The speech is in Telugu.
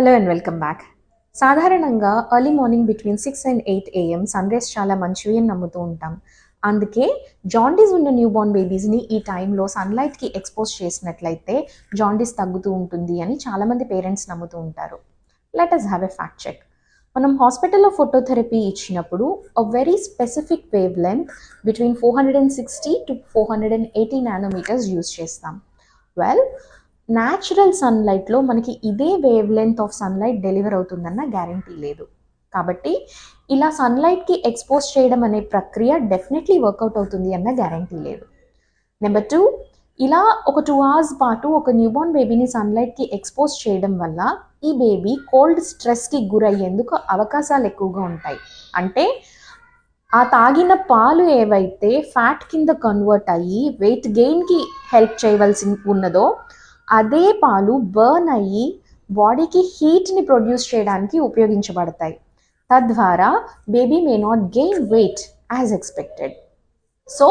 Hello and welcome back. సాధారణంగా early morning between 6 and 8 AM sunrise చాలా మంచివి అని నమ్ముతూ ఉంటాం. అందుకే జాండీస్ ఉన్న న్యూ బోర్న్ బేబీస్ని ఈ టైంలో సన్లైట్కి ఎక్స్పోజ్ చేసినట్లయితే జాండీస్ తగ్గుతూ ఉంటుంది అని చాలామంది పేరెంట్స్ నమ్ముతూ ఉంటారు. Let us have a fact check. మనం హాస్పిటల్లో ఫోటోథెరపీ ఇచ్చినప్పుడు very specific wavelength between 460 to 480 nanometres use చేస్తాం. వెల్, న్యాచురల్ సన్లైట్లో మనకి ఇదే wavelength of sunlight deliver అవుతుందన్న గ్యారంటీ లేదు. కాబట్టి ఇలా సన్లైట్కి ఎక్స్పోజ్ చేయడం అనే ప్రక్రియ డెఫినెట్లీ వర్కౌట్ అవుతుంది అన్న గ్యారంటీ లేదు. నెంబర్ 2, ఇలా ఒక 2 hours పాటు ఒక న్యూబార్న్ బేబీని సన్లైట్కి ఎక్స్పోజ్ చేయడం వల్ల ఈ బేబీ కోల్డ్ స్ట్రెస్కి గురయ్యేందుకు అవకాశాలు ఎక్కువగా ఉంటాయి. అంటే ఆ తాగిన పాలు ఏవైతే ఫ్యాట్ కింద కన్వర్ట్ అయ్యి వెయిట్ గెయిన్కి హెల్ప్ చేయవలసి ఉన్నదో అదే పాలు బర్న్ అయ్యి బాడీకి హీట్ని ప్రొడ్యూస్ చేయడానికి ఉపయోగించబడతాయి. తద్వారా baby may not gain weight as expected. So